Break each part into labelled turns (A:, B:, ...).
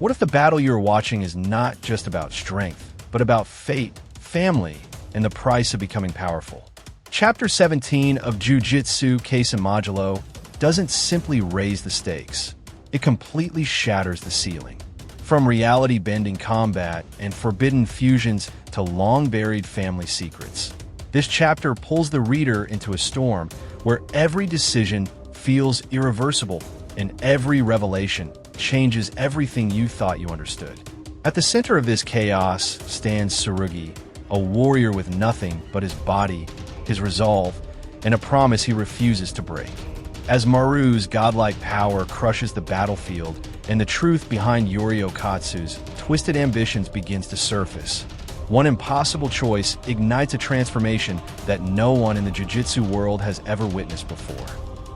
A: What if the battle you're watching is not just about strength, but about fate, family, and the price of becoming powerful? Chapter 17 of Jujutsu Kaisen Modulo doesn't simply raise the stakes. It completely shatters the ceiling. From reality-bending combat and forbidden fusions to long-buried family secrets, this chapter pulls the reader into a storm where every decision feels irreversible and every revelation changes everything you thought you understood. At the center of this chaos stands Sugi, a warrior with nothing but his body, his resolve, and a promise he refuses to break. As Maru's godlike power crushes the battlefield and the truth behind Yuri Okatsu's twisted ambitions begins to surface, one impossible choice ignites a transformation that no one in the Jujutsu world has ever witnessed before.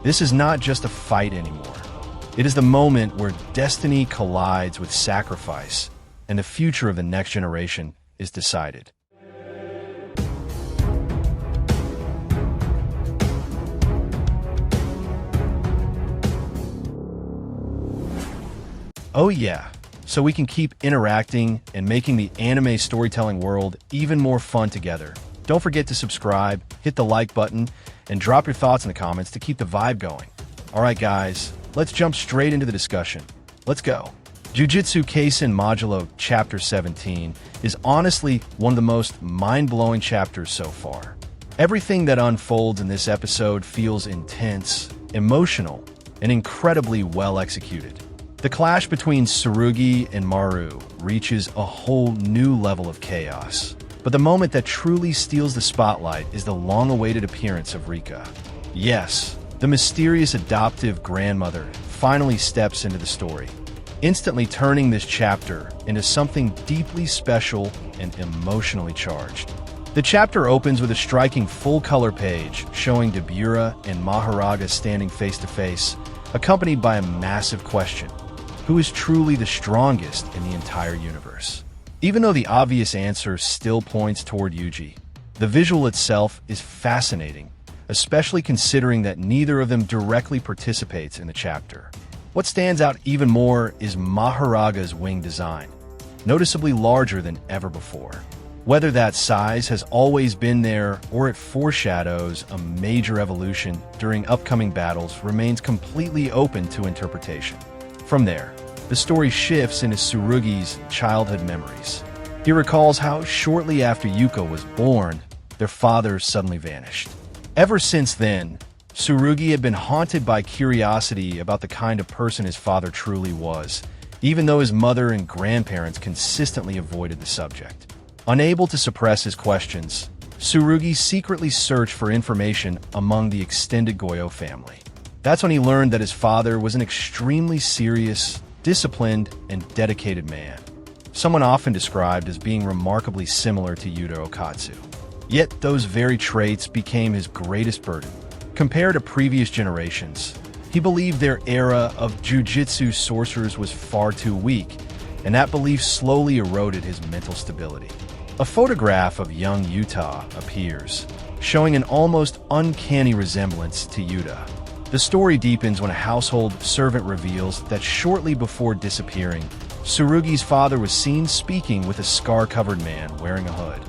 A: This is not just a fight anymore. It is the moment where destiny collides with sacrifice, and the future of the next generation is decided. Oh yeah, so we can keep interacting and making the anime storytelling world even more fun together. Don't forget to subscribe, hit the like button, and drop your thoughts in the comments to keep the vibe going. Alright guys, let's jump straight into the discussion. Let's go. Jujutsu Kaisen Modulo Chapter 17 is honestly one of the most mind-blowing chapters so far. Everything that unfolds in this episode feels intense, emotional, and incredibly well executed. The clash between Sugi and Maru reaches a whole new level of chaos. But the moment that truly steals the spotlight is the long-awaited appearance of Rika. Yes, the mysterious adoptive grandmother finally steps into the story, instantly turning this chapter into something deeply special and emotionally charged. The chapter opens with a striking full-color page showing Dabura and Maharaga standing face-to-face, accompanied by a massive question. Who is truly the strongest in the entire universe? Even though the obvious answer still points toward Yuji, the visual itself is fascinating, especially considering that neither of them directly participates in the chapter. What stands out even more is Maharaga's wing design, noticeably larger than ever before. Whether that size has always been there or it foreshadows a major evolution during upcoming battles remains completely open to interpretation. From there, the story shifts into Surugi's childhood memories. He recalls how shortly after Yuka was born, their father suddenly vanished. Ever since then, Sugi had been haunted by curiosity about the kind of person his father truly was, even though his mother and grandparents consistently avoided the subject. Unable to suppress his questions, Sugi secretly searched for information among the extended Goyo family. That's when he learned that his father was an extremely serious, disciplined, and dedicated man, someone often described as being remarkably similar to Yuta'S. Yet those very traits became his greatest burden. Compared to previous generations, he believed their era of Jujutsu sorcerers was far too weak, and that belief slowly eroded his mental stability. A photograph of young Yuta appears, showing an almost uncanny resemblance to Yuta. The story deepens when a household servant reveals that shortly before disappearing, Surugi's father was seen speaking with a scar-covered man wearing a hood,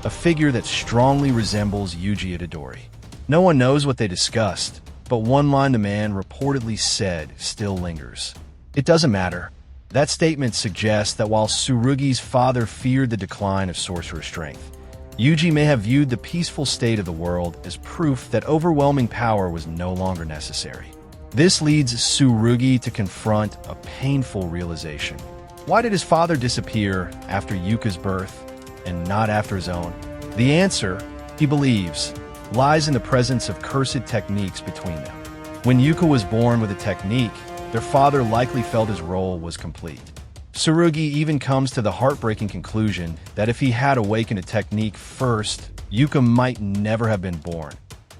A: a figure that strongly resembles Yuji Itadori. No one knows what they discussed, but one line the man reportedly said still lingers. It doesn't matter. That statement suggests that while Surugi's father feared the decline of sorcerer strength, Yuji may have viewed the peaceful state of the world as proof that overwhelming power was no longer necessary. This leads Sugi to confront a painful realization. Why did his father disappear after Yuka's birth and not after his own? The answer, he believes, lies in the presence of cursed techniques between them. When Yuka was born with a technique, their father likely felt his role was complete. Sugi even comes to the heartbreaking conclusion that if he had awakened a technique first, Yuka might never have been born.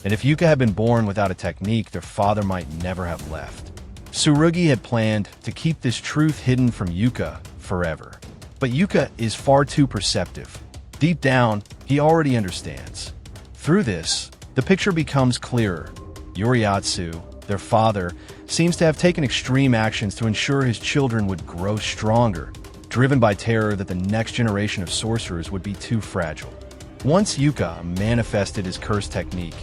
A: And if Yuka had been born without a technique, their father might never have left. Sugi had planned to keep this truth hidden from Yuka forever. But Yuka is far too perceptive. Deep down, he already understands. Through this, the picture becomes clearer. Yuji'S, their father, seems to have taken extreme actions to ensure his children would grow stronger, driven by terror that the next generation of sorcerers would be too fragile. Once Yuka manifested his curse technique,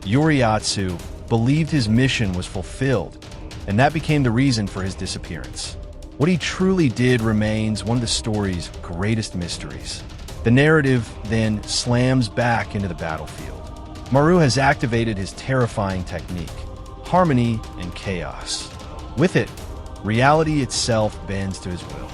A: Yuji'S believed his mission was fulfilled, and that became the reason for his disappearance. What he truly did remains one of the story's greatest mysteries. The narrative then slams back into the battlefield. Maru has activated his terrifying technique, harmony and chaos. With it, reality itself bends to his will.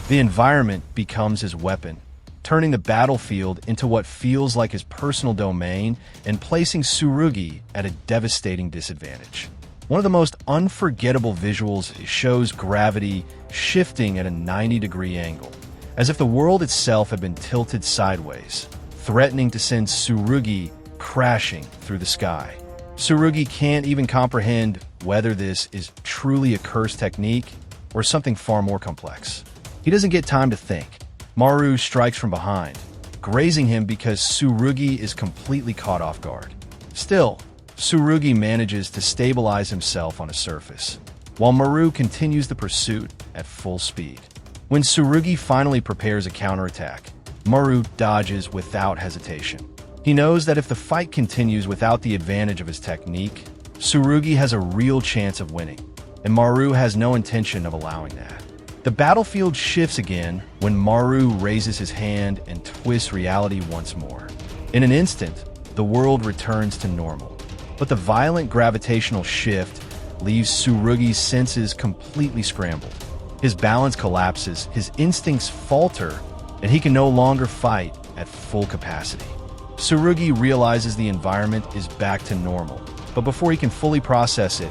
A: The environment becomes his weapon, turning the battlefield into what feels like his personal domain and placing Tsurugi at a devastating disadvantage. One of the most unforgettable visuals shows gravity shifting at a 90-degree angle, as if the world itself had been tilted sideways, threatening to send Tsurugi crashing through the sky. Tsurugi can't even comprehend whether this is truly a curse technique or something far more complex. He doesn't get time to think. Maru strikes from behind, grazing him because Tsurugi is completely caught off guard. Still, Tsurugi manages to stabilize himself on a surface, while Maru continues the pursuit at full speed. When Tsurugi finally prepares a counterattack, Maru dodges without hesitation. He knows that if the fight continues without the advantage of his technique, Tsurugi has a real chance of winning, and Maru has no intention of allowing that. The battlefield shifts again when Maru raises his hand and twists reality once more. In an instant, the world returns to normal, but the violent gravitational shift leaves Tsurugi's senses completely scrambled. His balance collapses, his instincts falter, and he can no longer fight at full capacity. Tsurugi realizes the environment is back to normal, but before he can fully process it,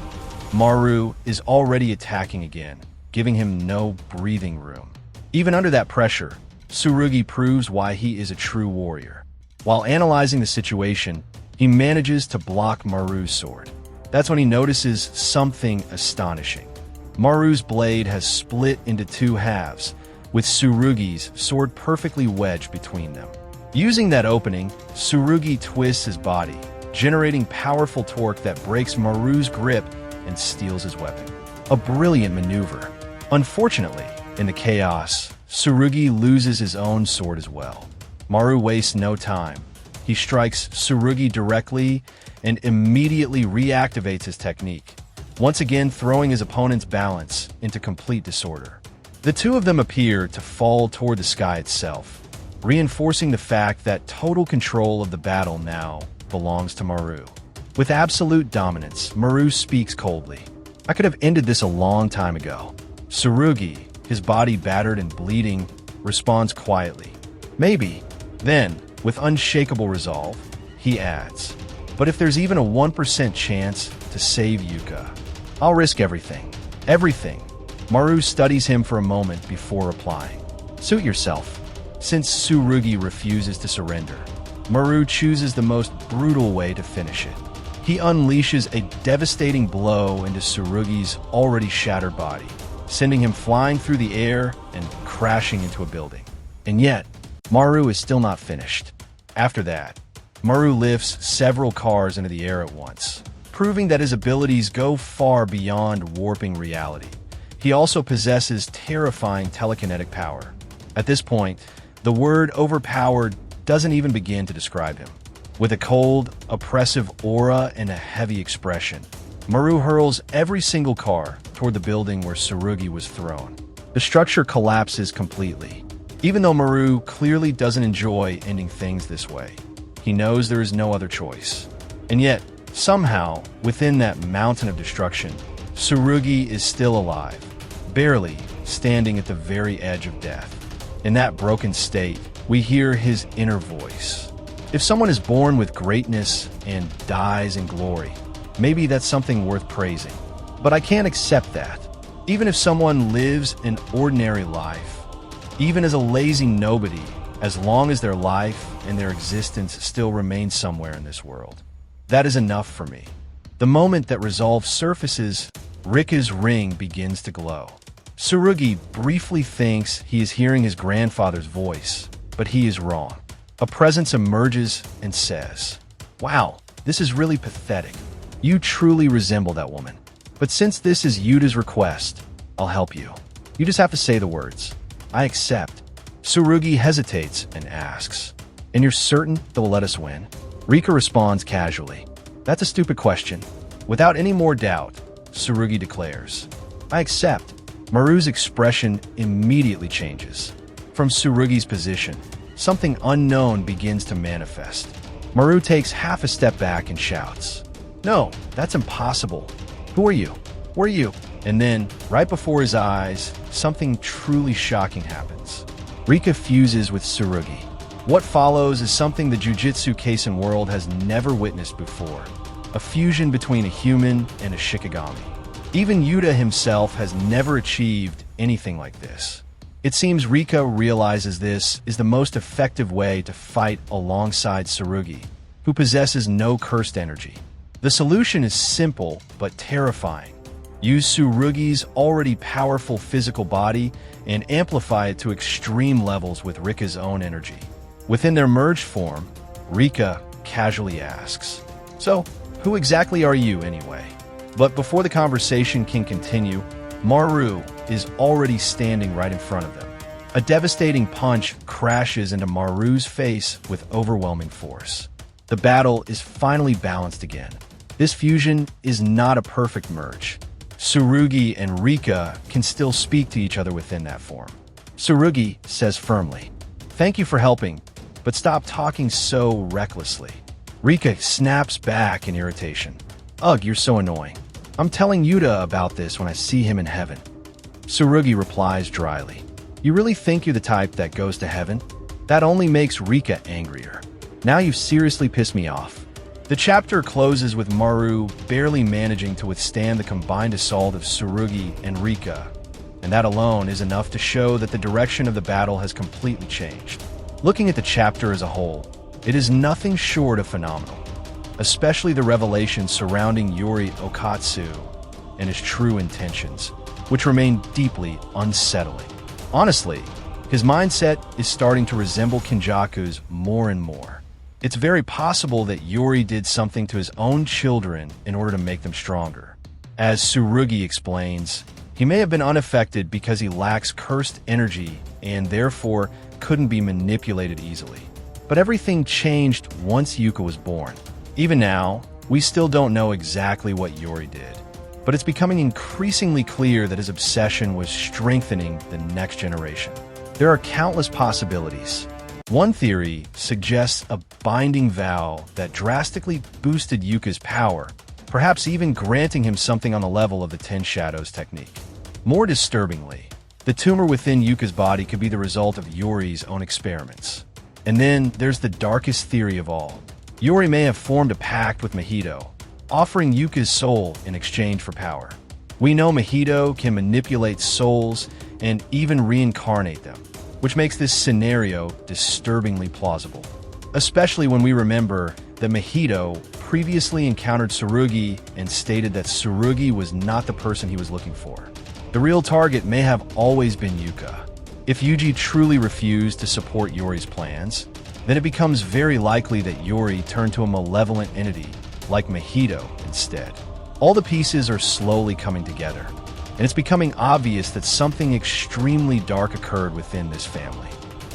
A: Maru is already attacking again, giving him no breathing room. Even under that pressure, Tsurugi proves why he is a true warrior. While analyzing the situation, he manages to block Maru's sword. That's when he notices something astonishing. Maru's blade has split into two halves, with Tsurugi's sword perfectly wedged between them. Using that opening, Tsurugi twists his body, generating powerful torque that breaks Maru's grip and steals his weapon. A brilliant maneuver. Unfortunately, in the chaos, Tsurugi loses his own sword as well. Maru wastes no time. He strikes Tsurugi directly and immediately reactivates his technique, once again throwing his opponent's balance into complete disorder. The two of them appear to fall toward the sky itself, reinforcing the fact that total control of the battle now belongs to Maru. With absolute dominance, Maru speaks coldly. "I could have ended this a long time ago." Tsurugi, his body battered and bleeding, responds quietly. "Maybe." Then, with unshakable resolve, he adds, "But if there's even a 1% chance to save Yuka, I'll risk everything." Everything. Maru studies him for a moment before replying. "Suit yourself." Since Tsurugi refuses to surrender, Maru chooses the most brutal way to finish it. He unleashes a devastating blow into Tsurugi's already shattered body, sending him flying through the air and crashing into a building. And yet, Maru is still not finished. After that, Maru lifts several cars into the air at once, proving that his abilities go far beyond warping reality. He also possesses terrifying telekinetic power. At this point, the word overpowered doesn't even begin to describe him. With a cold, oppressive aura and a heavy expression, Maru hurls every single car toward the building where Tsurugi was thrown. The structure collapses completely. Even though Maru clearly doesn't enjoy ending things this way, he knows there is no other choice. And yet, somehow, within that mountain of destruction, Tsurugi is still alive, barely standing at the very edge of death. In that broken state, we hear his inner voice. If someone is born with greatness and dies in glory, maybe that's something worth praising. But I can't accept that. Even if someone lives an ordinary life, even as a lazy nobody, as long as their life and their existence still remain somewhere in this world, that is enough for me. The moment that resolve surfaces, Rika's ring begins to glow. Tsurugi briefly thinks he is hearing his grandfather's voice, but he is wrong. A presence emerges and says, "Wow, this is really pathetic. You truly resemble that woman." But since this is Yuta'S request, I'll help you. You just have to say the words. I accept. Tsurugi hesitates and asks, and you're certain they'll let us win? Rika responds casually. That's a stupid question. Without any more doubt, Tsurugi declares, I accept. Maru's expression immediately changes. From Tsurugi's position, something unknown begins to manifest. Maru takes half a step back and shouts, No, that's impossible. Who are you? Where are you? And then, right before his eyes, something truly shocking happens. Rika fuses with Tsurugi. What follows is something the Jujutsu Kaisen world has never witnessed before. A fusion between a human and a Shikigami. Even Yuta himself has never achieved anything like this. It seems Rika realizes this is the most effective way to fight alongside Tsurugi, who possesses no cursed energy. The solution is simple but terrifying. Use Tsurugi's already powerful physical body and amplify it to extreme levels with Rika's own energy. Within their merged form, Rika casually asks, So, who exactly are you anyway? But before the conversation can continue, Maru is already standing right in front of them. A devastating punch crashes into Maru's face with overwhelming force. The battle is finally balanced again. This fusion is not a perfect merge. Tsurugi and Rika can still speak to each other within that form. Tsurugi says firmly, Thank you for helping, but stop talking so recklessly. Rika snaps back in irritation. Ugh, you're so annoying. I'm telling Yuta about this when I see him in heaven. Tsurugi replies dryly. You really think you're the type that goes to heaven? That only makes Rika angrier. Now you've seriously pissed me off. The chapter closes with Maru barely managing to withstand the combined assault of Tsurugi and Rika, and that alone is enough to show that the direction of the battle has completely changed. Looking at the chapter as a whole, it is nothing short of phenomenal, especially the revelations surrounding Yuri Okatsu and his true intentions, which remain deeply unsettling. Honestly, his mindset is starting to resemble Kenjaku's more and more. It's very possible that Yuri did something to his own children in order to make them stronger. As Tsurugi explains, he may have been unaffected because he lacks cursed energy and therefore couldn't be manipulated easily. But everything changed once Yuka was born. Even now, we still don't know exactly what Yuri did, but it's becoming increasingly clear that his obsession was strengthening the next generation. There are countless possibilities. One theory suggests a binding vow that drastically boosted Yuka's power, perhaps even granting him something on the level of the Ten Shadows technique. More disturbingly, the tumor within Yuka's body could be the result of Yuri's own experiments. And then there's the darkest theory of all. Yuri may have formed a pact with Mahito, offering Yuka's soul in exchange for power. We know Mahito can manipulate souls and even reincarnate them, which makes this scenario disturbingly plausible. Especially when we remember that Mahito previously encountered Tsurugi and stated that Tsurugi was not the person he was looking for. The real target may have always been Yuka. If Yuji truly refused to support Yuri's plans, then it becomes very likely that Yuri turned to a malevolent entity like Mahito instead. All the pieces are slowly coming together, and it's becoming obvious that something extremely dark occurred within this family.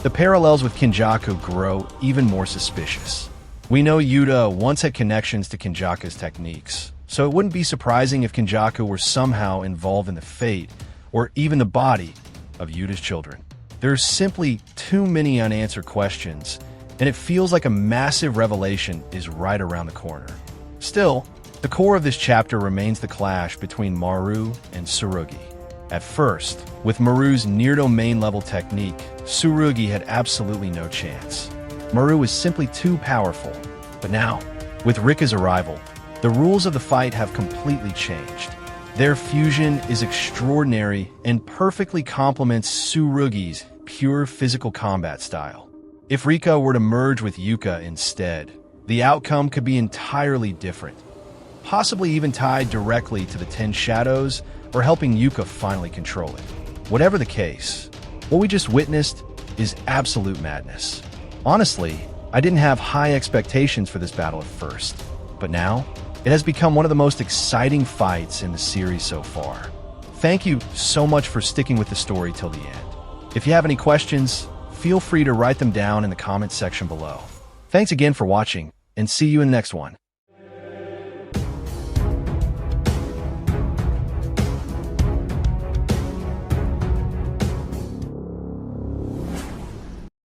A: The parallels with Kenjaku grow even more suspicious. We know Yuta once had connections to Kenjaku's techniques, so it wouldn't be surprising if Kenjaku were somehow involved in the fate, or even the body, of Yuta's children. There's simply too many unanswered questions, and it feels like a massive revelation is right around the corner. Still, the core of this chapter remains the clash between Maru and Tsurugi. At first, with Maru's near-domain level technique, Tsurugi had absolutely no chance. Maru was simply too powerful. But now, with Rika's arrival, the rules of the fight have completely changed. Their fusion is extraordinary and perfectly complements Tsurugi's pure physical combat style. If Rika were to merge with Yuka instead, the outcome could be entirely different, possibly even tied directly to the Ten Shadows or helping Yuka finally control it. Whatever the case, what we just witnessed is absolute madness. Honestly, I didn't have high expectations for this battle at first, but now, It has become one of the most exciting fights in the series so far. Thank you so much for sticking with the story till the end. If you have any questions, feel free to write them down in the comments section below. Thanks again for watching, and see you in the next one.